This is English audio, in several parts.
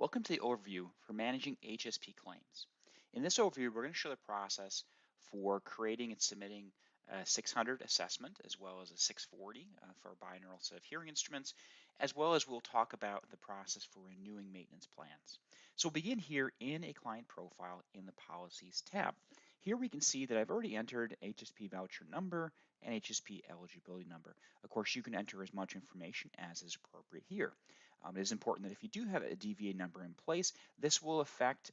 Welcome to the overview for managing HSP claims. In this overview, we're going to show the process for creating and submitting a 600 assessment as well as a 640 for a binaural set of hearing instruments, as well as we'll talk about the process for renewing maintenance plans. So we'll begin here in a client profile in the Policies tab. Here we can see that I've already entered HSP voucher number and HSP eligibility number. Of course, you can enter as much information as is appropriate here. It is important that if you do have a DVA number in place, this will affect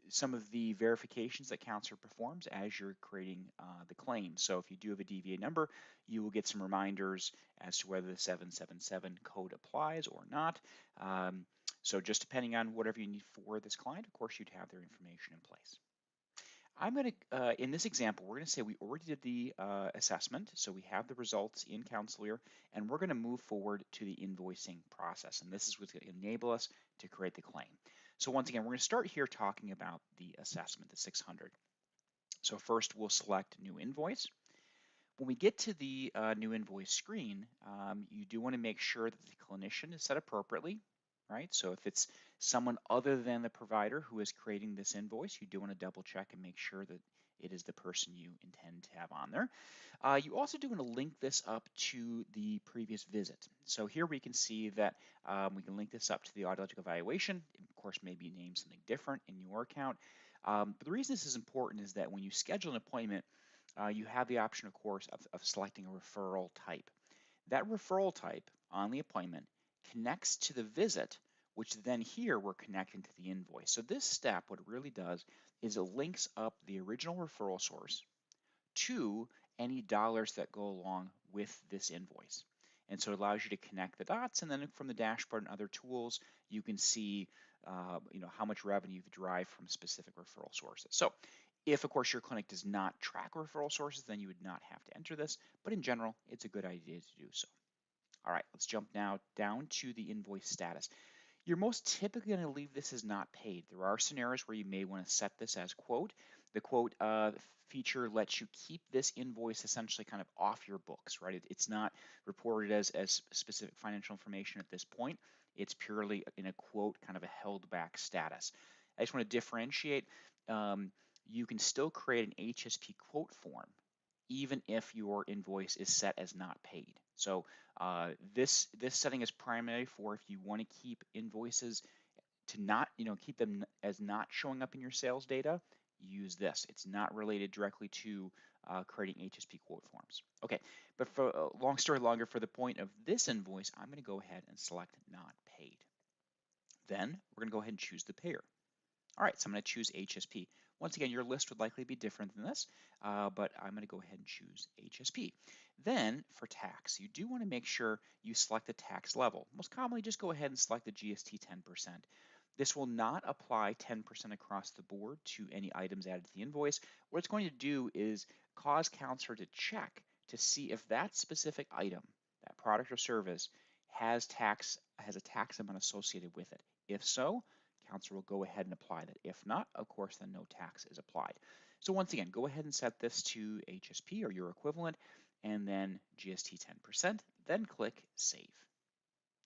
some of the verifications that counselor performs as you're creating the claim. So if you do have a DVA number, you will get some reminders as to whether the 777 code applies or not. So just depending on whatever you need for this client, of course, you'd have their information in place. I'm going to, in this example, we're going to say we already did the assessment, so we have the results in Counselor, and we're going to move forward to the invoicing process, and this is what's going to enable us to create the claim. So once again, we're going to start here talking about the assessment, the 600. So first, we'll select New Invoice. When we get to the New Invoice screen, you do want to make sure that the clinician is set appropriately, right? So if it's someone other than the provider who is creating this invoice, you do want to double check and make sure that it is the person you intend to have on there. You also do want to link this up to the previous visit. So here we can see that we can link this up to the audiological evaluation. Of course, maybe name something different in your account. But the reason this is important is that when you schedule an appointment, you have the option, of course, of selecting a referral type. That referral type on the appointment connects to the visit, which then here we're connecting to the invoice. So this step, what it really does is it links up the original referral source to any dollars that go along with this invoice. And so it allows you to connect the dots, and then from the dashboard and other tools, you can see how much revenue you've derived from specific referral sources. So if, of course, your clinic does not track referral sources, then you would not have to enter this. But in general, it's a good idea to do so. All right, let's jump now down to the invoice status. You're most typically going to leave this as not paid. There are scenarios where you may want to set this as quote. The quote feature lets you keep this invoice essentially kind of off your books, right? It's not reported as specific financial information at this point. It's purely in a quote, kind of a held back status. I just want to differentiate. You can still create an HSP quote form even if your invoice is set as not paid. So this setting is primarily for if you want to keep invoices to not, keep them as not showing up in your sales data, use this. It's not related directly to creating HSP quote forms. Okay, but for long story longer, for the point of this invoice, I'm going to go ahead and select not paid. Then we're going to go ahead and choose the payer. All right, so I'm going to choose HSP. Once again, your list would likely be different than this, but I'm going to go ahead and choose HSP. Then for tax, you do want to make sure you select the tax level. Most commonly, just go ahead and select the GST 10%. This will not apply 10% across the board to any items added to the invoice. What it's going to do is cause counselor to check to see if that specific item, that product or service, has a tax amount associated with it. If so, counselor will go ahead and apply that. If not, of course, then no tax is applied. So once again, go ahead and set this to HSP or your equivalent, and then GST 10%, then click Save.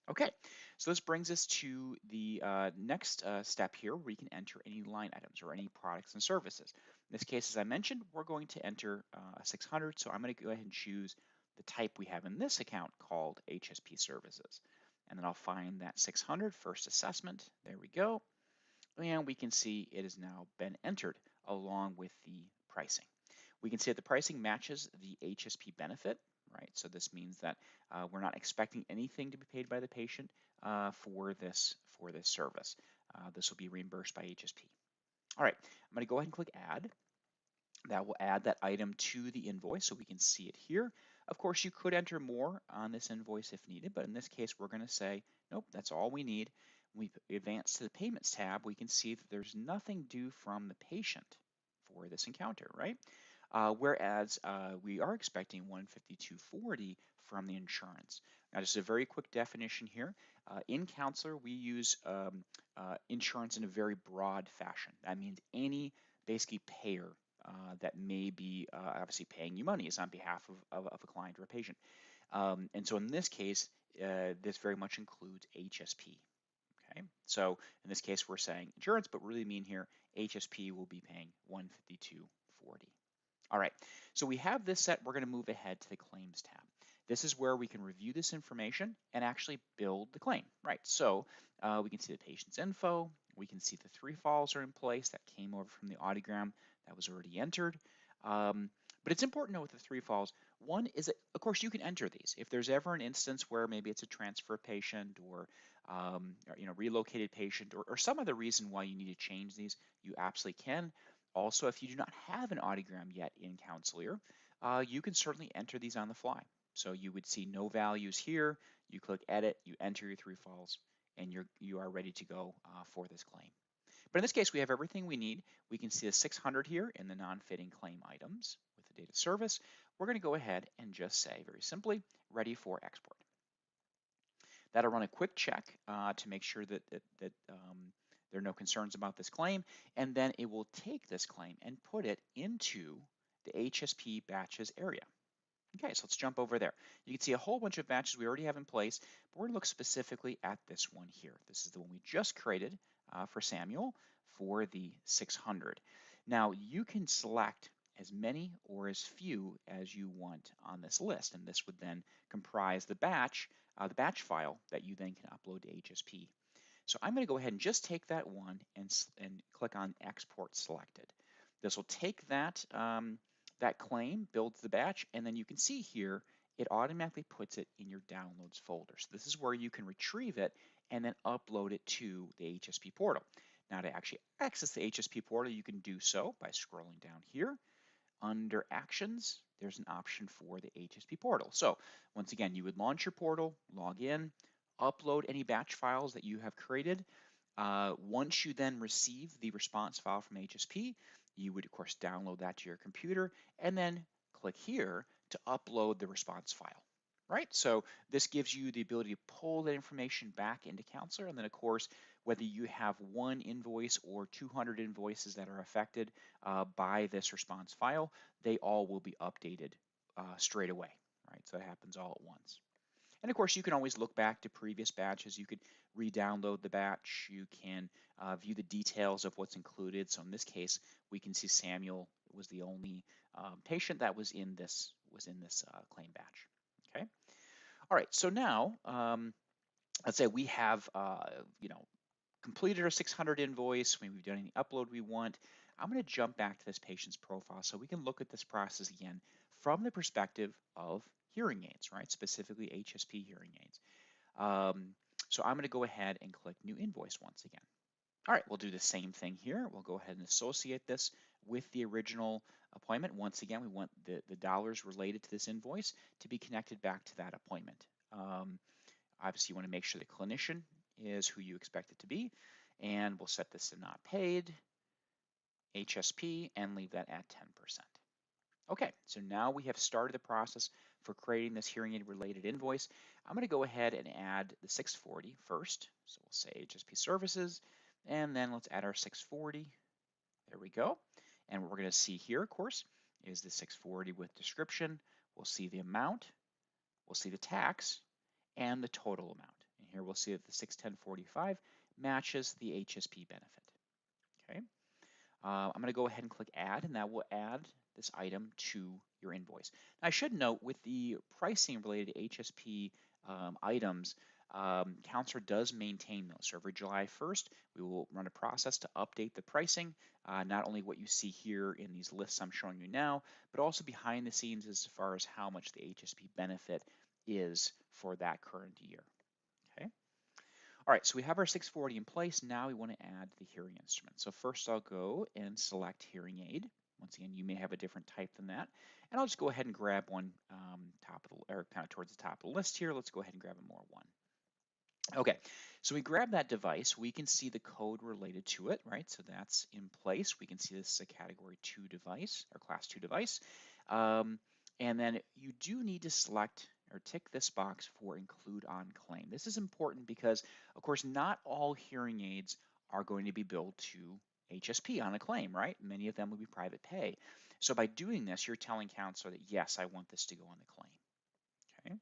Okay, so this brings us to the next step here, where we can enter any line items or any products and services. In this case, as I mentioned, we're going to enter 600, so I'm going to go ahead and choose the type we have in this account called HSP Services. And then I'll find that 600 first assessment. There we go. And we can see it has now been entered along with the pricing. We can see that the pricing matches the HSP benefit, right? So this means that we're not expecting anything to be paid by the patient for this service. This will be reimbursed by HSP. All right, I'm going to go ahead and click Add. That will add that item to the invoice so we can see it here. Of course, you could enter more on this invoice if needed, but in this case, we're going to say, nope, that's all we need. When we advance to the Payments tab, we can see that there's nothing due from the patient for this encounter, right? Whereas we are expecting $152.40 from the insurance. Now, just a very quick definition here. In Counselor, we use insurance in a very broad fashion. That means any basically payer that may be obviously paying you money is on behalf of a client or a patient. And so in this case, this very much includes HSP. Okay, so in this case, we're saying insurance, but really mean here HSP will be paying $152.40. All right, so we have this set. We're going to move ahead to the claims tab. This is where we can review this information and actually build the claim, right? So we can see the patient's info. We can see the 3 falls are in place that came over from the audiogram that was already entered. But it's important to know with the 3 falls, one is that, of course, you can enter these. If there's ever an instance where maybe it's a transfer patient or relocated patient or some other reason why you need to change these, you absolutely can. Also, if you do not have an audiogram yet in Counselor, you can certainly enter these on the fly. So you would see no values here. You click edit, you enter your 3 falls, and you are ready to go for this claim. But in this case, we have everything we need. We can see a 600 here in the non-fitting claim items with the date of service. We're going to go ahead and just say very simply, ready for export. That'll run a quick check to make sure that there are no concerns about this claim, and then it will take this claim and put it into the HSP batches area. Okay, so let's jump over there. You can see a whole bunch of batches we already have in place, but we're going to look specifically at this one here. This is the one we just created for Samuel for the 600. Now, you can select as many or as few as you want on this list, and this would then comprise the batch file that you then can upload to HSP. So I'm going to go ahead and just take that one and click on Export Selected. This will take that claim, builds the batch, and then you can see here it automatically puts it in your Downloads folder. So this is where you can retrieve it and then upload it to the HSP portal. Now to actually access the HSP portal, you can do so by scrolling down here. Under Actions, there's an option for the HSP portal. So once again, you would launch your portal, log in, upload any batch files that you have created. Once you then receive the response file from HSP, you would of course download that to your computer and then click here to upload the response file, right? So this gives you the ability to pull that information back into Counselor, and then of course, whether you have 1 invoice or 200 invoices that are affected by this response file, they all will be updated straight away, right? So that happens all at once. And of course, you can always look back to previous batches. You could re-download the batch. You can view the details of what's included. So in this case, we can see Samuel was the only patient that was in this claim batch. Okay. All right. So now, let's say we have completed our 600 invoice. We've done any upload we want. I'm going to jump back to this patient's profile so we can look at this process again from the perspective of hearing aids, right? Specifically HSP hearing aids. So I'm going to go ahead and click New Invoice once again. All right, we'll do the same thing here. We'll go ahead and associate this with the original appointment. Once again, we want the dollars related to this invoice to be connected back to that appointment. Obviously, you want to make sure the clinician is who you expect it to be, and we'll set this to not paid, HSP, and leave that at 10%. Okay, so now we have started the process for creating this hearing aid related invoice. I'm going to go ahead and add the 640 first. So we'll say HSP services, and then let's add our 640. There we go. And what we're going to see here, of course, is the 640 with description. We'll see the amount, we'll see the tax, and the total amount. And here we'll see that the 610.45 matches the HSP benefit. Okay. I'm going to go ahead and click Add, and that will add this item to your invoice. Now, I should note with the pricing related to HSP items, Counselor does maintain those. So every July 1st, we will run a process to update the pricing, not only what you see here in these lists I'm showing you now, but also behind the scenes as far as how much the HSP benefit is for that current year. Okay. All right, so we have our 640 in place. Now we want to add the hearing instrument. So first I'll go and select hearing aid. Once again, you may have a different type than that. And I'll just go ahead and grab one kind of towards the top of the list here. Let's go ahead and grab a more one. Okay, so we grab that device. We can see the code related to it, right? So that's in place. We can see this is a category 2 device or class 2 device. And then you do need to select or tick this box for include on claim. This is important because, of course, not all hearing aids are going to be billed to HSP on a claim, right? Many of them will be private pay. So by doing this, you're telling Counselor that, yes, I want this to go on the claim.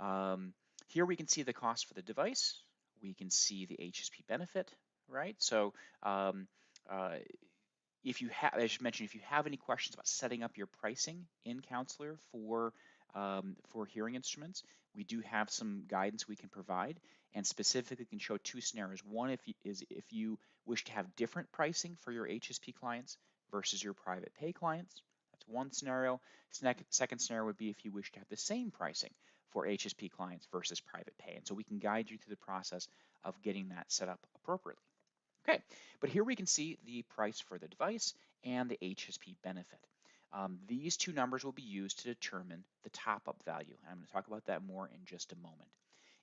Okay. Here we can see the cost for the device. We can see the HSP benefit, right? So um, uh, if you have, as you mentioned, if you have any questions about setting up your pricing in Counselor for hearing instruments, we do have some guidance we can provide, and specifically can show two scenarios. One is if you wish to have different pricing for your HSP clients versus your private pay clients. That's one scenario. Second scenario would be if you wish to have the same pricing for HSP clients versus private pay. And so we can guide you through the process of getting that set up appropriately. Okay, but here we can see the price for the device and the HSP benefit. These two numbers will be used to determine the top-up value. I'm going to talk about that more in just a moment.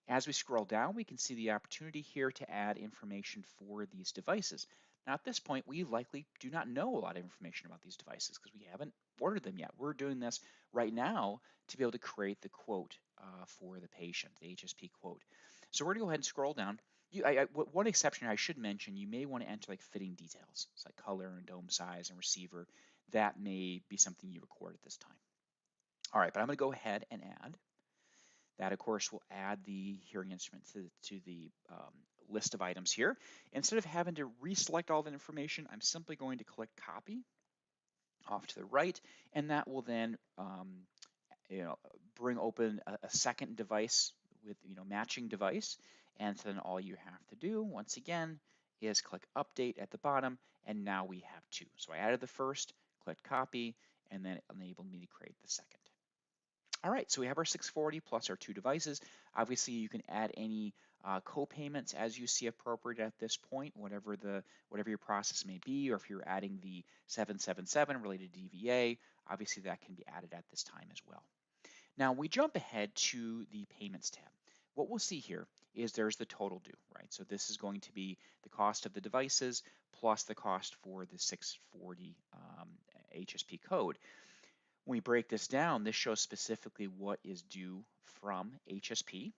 As we scroll down, we can see the opportunity here to add information for these devices. Now, at this point, we likely do not know a lot of information about these devices because we haven't ordered them yet. We're doing this right now to be able to create the quote for the patient, the HSP quote. So we're going to go ahead and scroll down. One exception I should mention, you may want to enter like fitting details. It's like color and dome size and receiver. That may be something you record at this time. All right, but I'm going to go ahead and add. That, of course, will add the hearing instrument to the list of items here. Instead of having to reselect all that information, I'm simply going to click copy off to the right, and that will then bring open a second device with matching device. And so then all you have to do, once again, is click update at the bottom, and now we have two. So I added the first, clicked copy, and then it enabled me to create the second. All right, so we have our 640 plus our two devices. Obviously, you can add any co-payments as you see appropriate at this point, whatever your process may be, or if you're adding the 777 related to DVA, obviously that can be added at this time as well. Now we jump ahead to the payments tab. What we'll see here is there's the total due, right? So this is going to be the cost of the devices plus the cost for the 640 HSP code. When we break this down, this shows specifically what is due from HSP.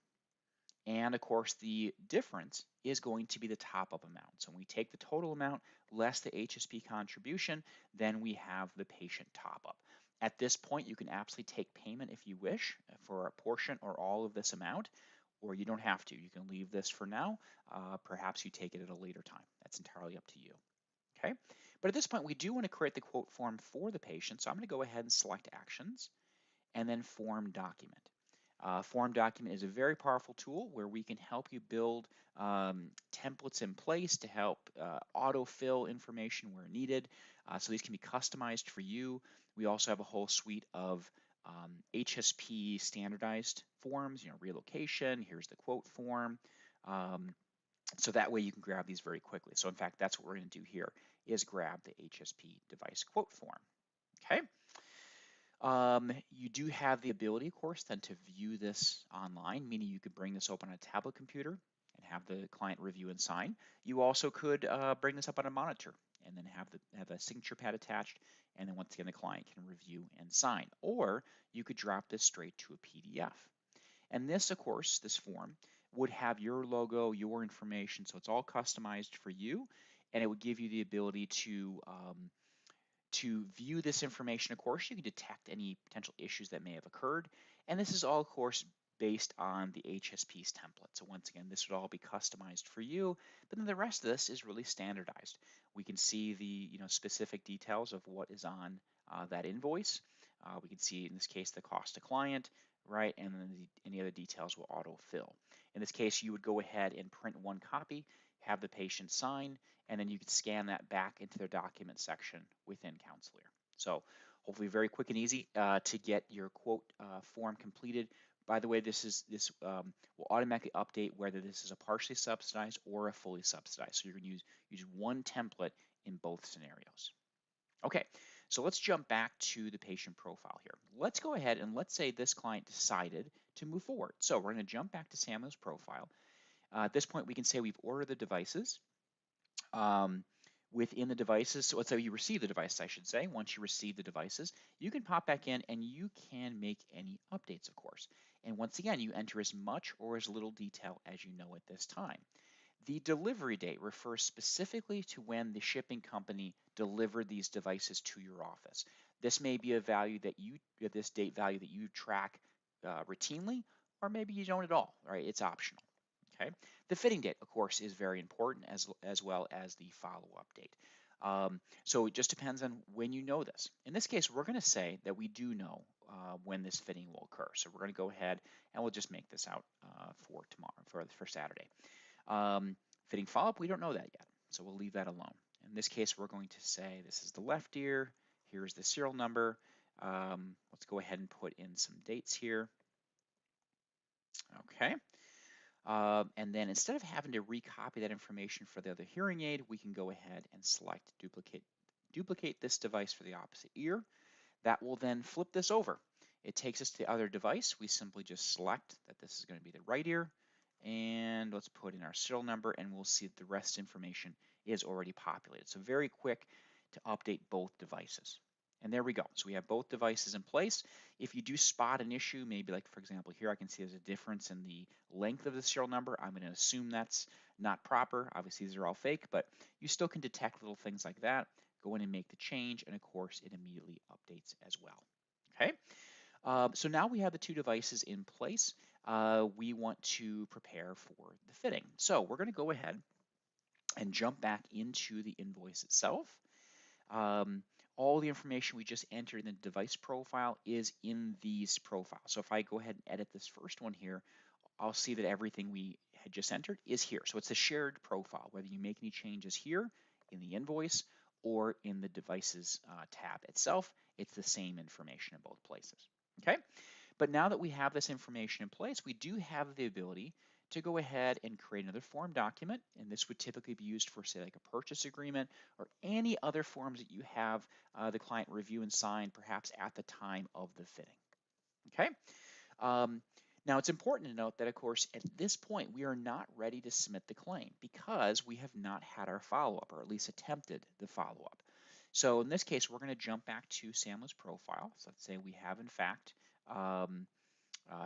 And of course, the difference is going to be the top-up amount. So when we take the total amount less the HSP contribution, then we have the patient top-up. At this point, you can absolutely take payment if you wish for a portion or all of this amount, or you don't have to. You can leave this for now. Perhaps you take it at a later time. That's entirely up to you. Okay, but at this point, we do want to create the quote form for the patient. So I'm going to go ahead and select Actions and then Form Document. Form Document is a very powerful tool where we can help you build templates in place to help autofill information where needed. So these can be customized for you. We also have a whole suite of HSP standardized forms, relocation, here's the quote form. So that way you can grab these very quickly. So in fact, that's what we're going to do here is grab the HSP device quote form. Okay. You do have the ability, of course, then to view this online, meaning you could bring this up on a tablet computer and have the client review and sign. You also could bring this up on a monitor and then have a signature pad attached, and then once again the client can review and sign. Or you could drop this straight to a PDF. And this, of course, this form would have your logo, your information, so it's all customized for you, and it would give you the ability to view this information. Of course, you can detect any potential issues that may have occurred, and this is all, of course, based on the HSP's template. So once again, this would all be customized for you, but then the rest of this is really standardized. We can see the specific details of what is on that invoice. We can see in this case the cost to client, right, and then any other details will autofill. In this case, you would go ahead and print one copy, have the patient sign, and then you can scan that back into their document section within Counselor. So hopefully very quick and easy to get your quote form completed. By the way, this will automatically update whether this is a partially subsidized or a fully subsidized. So you're going to use one template in both scenarios. Okay, so let's jump back to the patient profile here. Let's go ahead and let's say this client decided to move forward. So we're going to jump back to Samuel's profile. At this point, we can say we've ordered the devices. Within the devices, so let's say you receive the device, I should say. Once you receive the devices, you can pop back in and you can make any updates, of course. And once again, you enter as much or as little detail as you know at this time. The delivery date refers specifically to when the shipping company delivered these devices to your office. This may be a value that this date value that you track routinely, or maybe you don't at all, right? It's optional. Okay. The fitting date, of course, is very important as well as the follow-up date. So it just depends on when you know this. In this case, we're going to say that we do know when this fitting will occur. So we're going to go ahead and we'll just make this out for tomorrow, for Saturday. Fitting follow-up, we don't know that yet. So we'll leave that alone. In this case, we're going to say this is the left ear. Here's the serial number. Let's go ahead and put in some dates here. Okay. And then instead of having to recopy that information for the other hearing aid, we can go ahead and select duplicate this device for the opposite ear. That will then flip this over. It takes us to the other device. We simply just select that this is going to be the right ear, and let's put in our serial number, and we'll see that the rest information is already populated. So very quick to update both devices. And there we go. So we have both devices in place. If you do spot an issue, maybe like for example here I can see there's a difference in the length of the serial number. I'm going to assume that's not proper. Obviously these are all fake, but you still can detect little things like that. Go in and make the change, and of course it immediately updates as well. Okay. So now we have the two devices in place. We want to prepare for the fitting. So we're going to go ahead and jump back into the invoice itself. All the information we just entered in the device profile is in these profiles. So if I go ahead and edit this first one here, I'll see that everything we had just entered is here. So it's a shared profile, whether you make any changes here in the invoice or in the devices tab itself, it's the same information in both places. Okay, but now that we have this information in place, we do have the ability to go ahead and create another form document, and this would typically be used for, say, like a purchase agreement or any other forms that you have the client review and sign perhaps at the time of the fitting. Okay. Now it's important to note that, of course, at this point we are not ready to submit the claim because we have not had our follow-up, or at least attempted the follow-up. So in this case, we're going to jump back to Samla's profile. So let's say we have in fact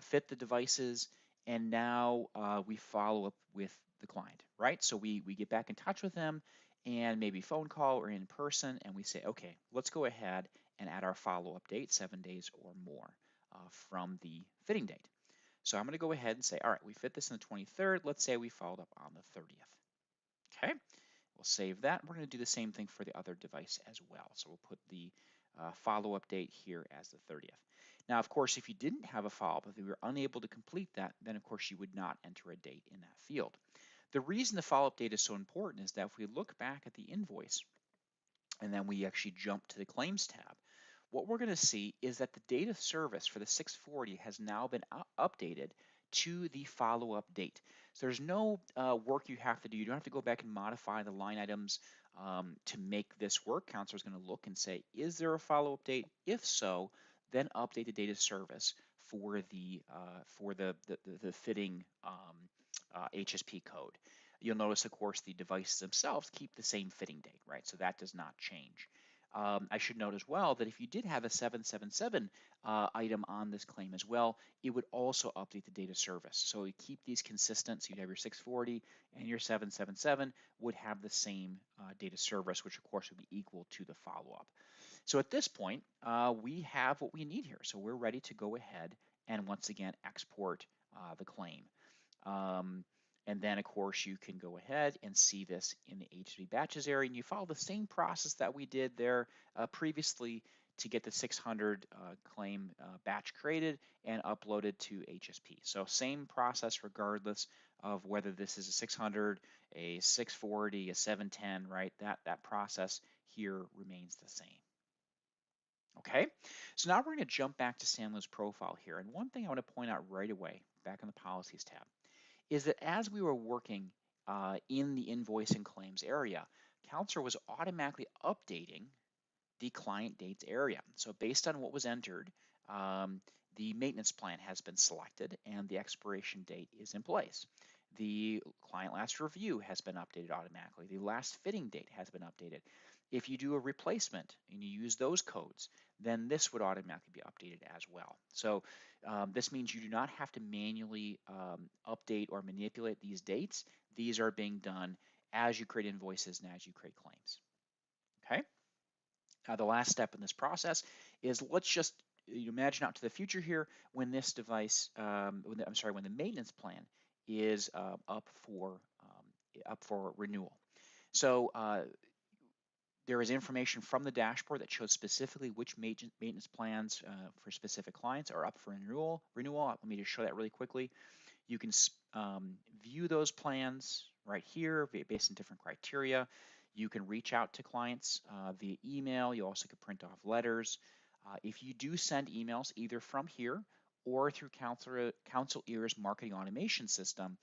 fit the devices, and now we follow up with the client, right? So we get back in touch with them, and maybe phone call or in person, and we say, okay, let's go ahead and add our follow-up date, 7 days or more from the fitting date. So I'm going to go ahead and say, all right, we fit this on the 23rd. Let's say we followed up on the 30th. Okay, we'll save that. We're going to do the same thing for the other device as well. So we'll put the follow-up date here as the 30th. Now, of course, if you didn't have a follow-up, if you were unable to complete that, then of course you would not enter a date in that field. The reason the follow-up date is so important is that if we look back at the invoice and then we actually jump to the claims tab, what we're going to see is that the date of service for the 640 has now been updated to the follow-up date. So there's no work you have to do. You don't have to go back and modify the line items to make this work. Counselor is going to look and say, is there a follow-up date? If so, then update the date of service for the fitting HSP code. You'll notice, of course, the devices themselves keep the same fitting date, right? So that does not change. I should note as well that if you did have a 777 item on this claim as well, it would also update the date of service. So you keep these consistent. So you'd have your 640 and your 777 would have the same date of service, which of course would be equal to the follow-up. So at this point, we have what we need here. So we're ready to go ahead and once again export the claim. And then, of course, you can go ahead and see this in the HSP batches area, and you follow the same process that we did there previously to get the 600 claim batch created and uploaded to HSP. So same process regardless of whether this is a 600, a 640, a 710, right? That process here remains the same. Okay, so now we're going to jump back to Samla's profile here. And one thing I want to point out right away, back in the Policies tab, is that as we were working in the invoice and claims area, Counselor was automatically updating the client dates area. So based on what was entered, the maintenance plan has been selected and the expiration date is in place. The client last review has been updated automatically. The last fitting date has been updated. If you do a replacement and you use those codes, then this would automatically be updated as well. So this means you do not have to manually update or manipulate these dates. These are being done as you create invoices and as you create claims. Okay. Now the last step in this process is let's just imagine out to the future here when this device, when the maintenance plan is up for renewal. So there is information from the dashboard that shows specifically which maintenance plans for specific clients are up for renewal. Let me just show that really quickly. You can view those plans right here based on different criteria. You can reach out to clients via email. You also can print off letters. If you do send emails either from here or through Council Ear's marketing automation system,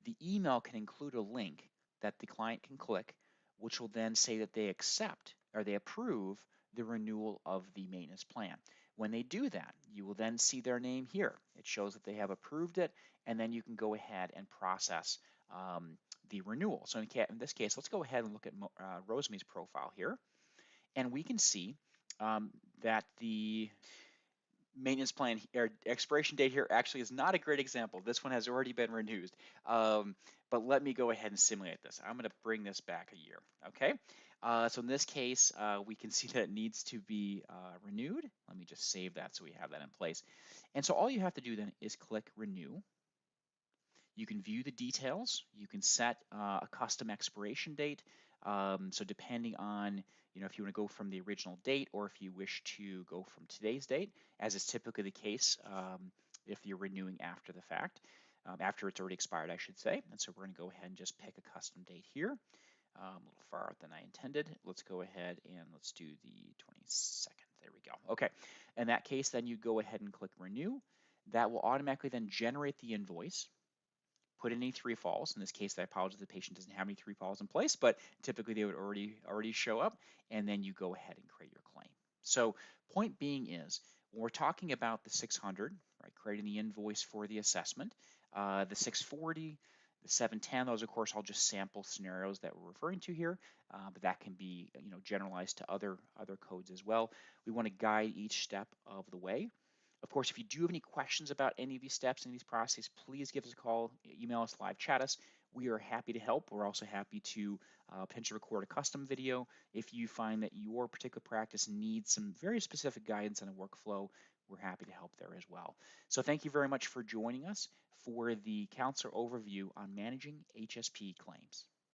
the email can include a link that the client can click, which will then say that they accept or they approve the renewal of the maintenance plan. When they do that, you will then see their name here. It shows that they have approved it, and then you can go ahead and process the renewal. So in this case, let's go ahead and look at Rosemary's profile here, and we can see that the maintenance plan or expiration date here actually is not a great example. This one has already been renewed. But let me go ahead and simulate this. I'm going to bring this back a year. Okay. So in this case, we can see that it needs to be renewed. Let me just save that so we have that in place. And so all you have to do then is click renew. You can view the details. You can set a custom expiration date. So depending on, if you want to go from the original date or if you wish to go from today's date, as is typically the case if you're renewing after the fact, after it's already expired, I should say. And so we're going to go ahead and just pick a custom date here. A little far out than I intended. Let's go ahead and let's do the 22nd. There we go. Okay. In that case, then you go ahead and click renew. That will automatically then generate the invoice. Put in any 3 falls. In this case, I apologize, the patient doesn't have any 3 falls in place, but typically they would already show up, and then you go ahead and create your claim. So point being is, when we're talking about the 600, right, creating the invoice for the assessment, the 640, the 710, those of course all just sample scenarios that we're referring to here, but that can be generalized to other codes as well. We want to guide each step of the way. Of course, if you do have any questions about any of these steps, any of these processes, please give us a call, email us, live chat us. We are happy to help. We're also happy to potentially record a custom video. If you find that your particular practice needs some very specific guidance on a workflow, we're happy to help there as well. So thank you very much for joining us for the counselor overview on managing HSP claims.